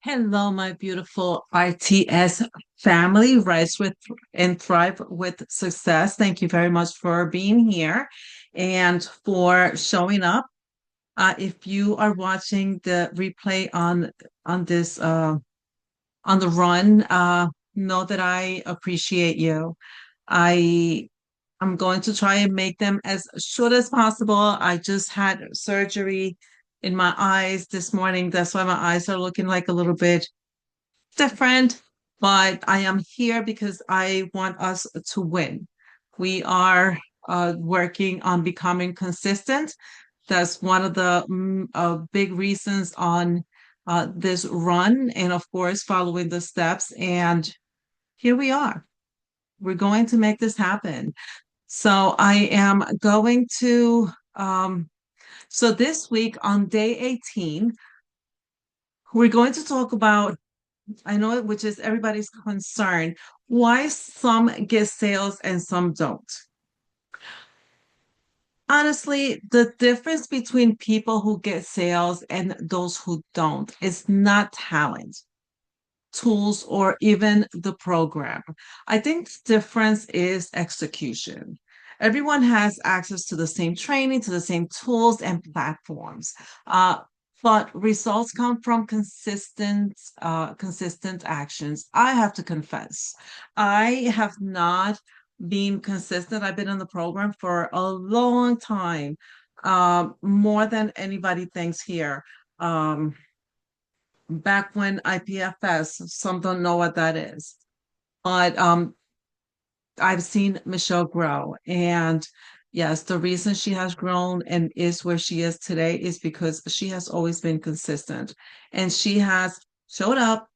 Hello, my beautiful RTS family, Rise with and Thrive with Success. Thank you very much for being here and for showing up. If you are watching the replay on this on the run, know that I appreciate you. I I'm going to try and make them as short as possible. I just had surgery in my eyes this morning. That's why my eyes are looking like a little bit different, but I am here because I want us to win. We are working on becoming consistent. That's one of the big reasons on this run, and of course, following the steps. And here we are. We're going to make this happen. So I am going to. So this week on day 18, we're going to talk about I know it, which is everybody's concern. Why some get sales and some don't. Honestly, the difference between people who get sales and those who don't is not talent, tools, or even the program. I think the difference is execution. Everyone has access to the same training, to the same tools and platforms. Uh, but results come from consistent actions. I have to confess, I have not been consistent. I've been in the program for a long time, more than anybody thinks here. Um, Back when IPFS, some don't know what that is, but I've seen Michelle grow. And yes, the reason she has grown and is where she is today is because she has always been consistent and she has showed up.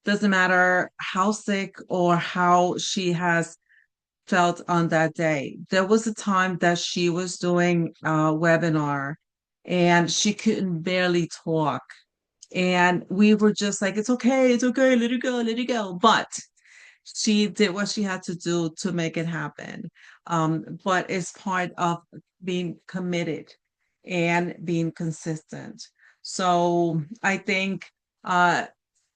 Doesn't matter how sick or how she has felt on that day. There was a time that she was doing a webinar and she couldn't barely talk. And we were just like, it's okay, let it go, let it go. But she did what she had to do to make it happen. But it's part of being committed and being consistent. So I think uh,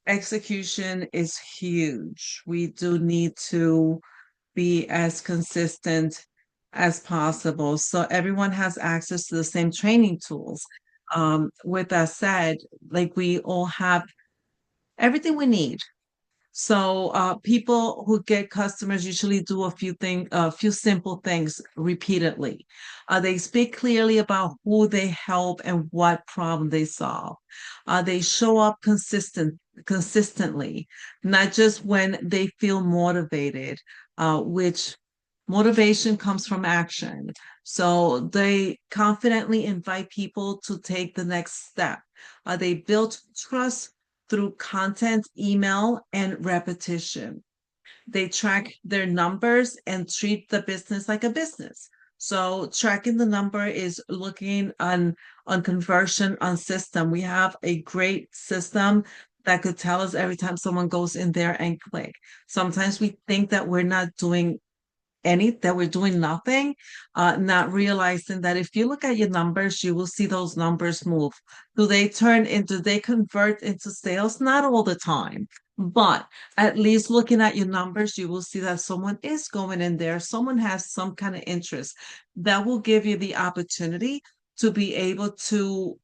execution is huge. We do need to be as consistent as possible. So everyone has access to the same training tools. With that said, like we all have everything we need. So people who get customers usually do a few simple things repeatedly. They speak clearly about who they help and what problem they solve. They show up consistently, not just when they feel motivated, which motivation comes from action. So they confidently invite people to take the next step. They build trust through content, email, and repetition. They track their numbers and treat the business like a business. So tracking the number is looking on conversion on system. We have a great system that could tell us every time someone goes in there and click. Sometimes we think that we're not doing that we're doing nothing, not realizing that if you look at your numbers, you will see those numbers move. Do they convert into sales? Not all the time, but at least looking at your numbers, you will see that someone is going in there, someone has some kind of interest. That will give you the opportunity to be able to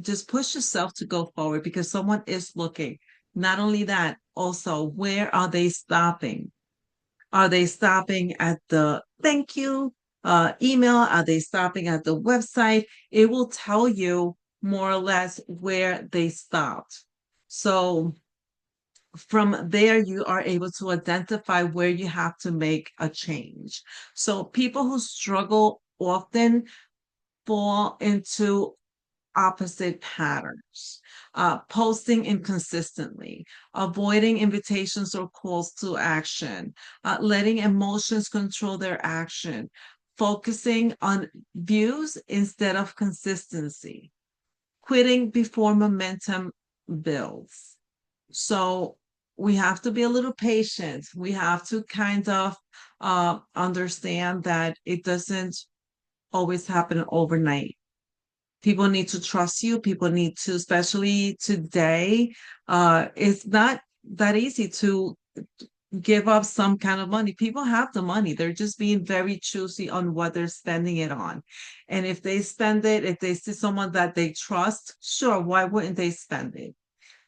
just push yourself to go forward because someone is looking. Not only that, also, where are they stopping? Are they stopping at the thank you email? Are they stopping at the website? It will tell you more or less where they stopped. So from there, you are able to identify where you have to make a change. So people who struggle often fall into opposite patterns, posting inconsistently, avoiding invitations or calls to action, letting emotions control their action, focusing on views instead of consistency, quitting before momentum builds. So we have to be a little patient. We have to kind of understand that it doesn't always happen overnight. People need to trust you. People need to, especially today, it's not that easy to give up some kind of money. People have the money. They're just being very choosy on what they're spending it on. And if they spend it, if they see someone that they trust, sure, why wouldn't they spend it?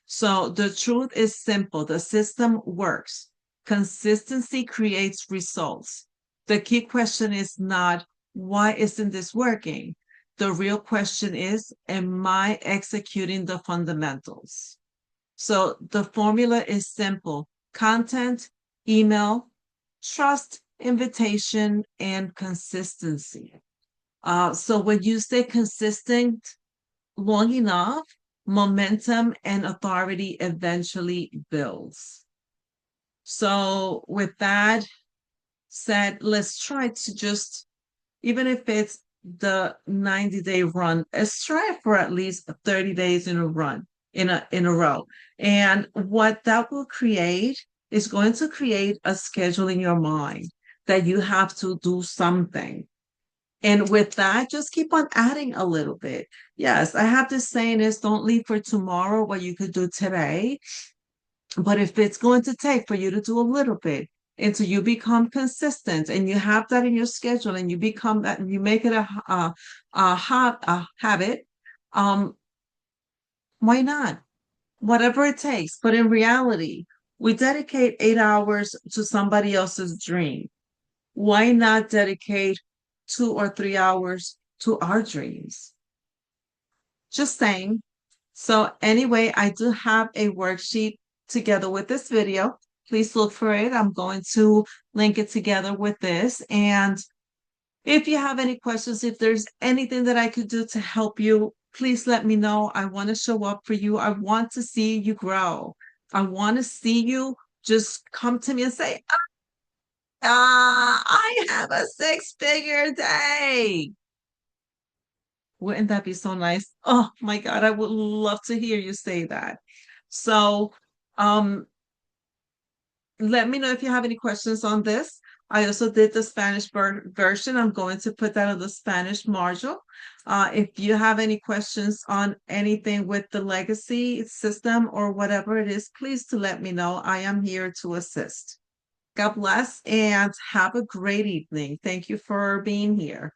So the truth is simple. The system works. Consistency creates results. The key question is not, why isn't this working? The real question is, am I executing the fundamentals? So the formula is simple: content, email, trust, invitation, and consistency. So when you stay consistent long enough, momentum and authority eventually builds. So with that said, let's try to just, even if it's the 90-day run, let's try for at least 30 days in a run, in a row. And what that will create is going to create a schedule in your mind that you have to do something. And with that, just keep on adding a little bit. Yes, I have this saying is, don't leave for tomorrow what you could do today. But if it's going to take for you to do a little bit until you become consistent and you have that in your schedule and you become that and you make it a habit, um, why not? Whatever it takes. But in reality, we dedicate 8 hours to somebody else's dream. Why not dedicate 2 or 3 hours to our dreams? Just saying. So anyway, I do have a worksheet together with this video. Please look for it. I'm going to link it together with this. And if you have any questions, if there's anything that I could do to help you, please let me know. I want to show up for you. I want to see you grow. I want to see you just come to me and say, I have a six-figure day. Wouldn't that be so nice? Oh my God, I would love to hear you say that. So, um, let me know if you have any questions on this. I also did the Spanish version. I'm going to put that on the Spanish module. If you have any questions on anything with the legacy system or whatever it is, please to let me know. I am here to assist. God bless and have a great evening. Thank you for being here.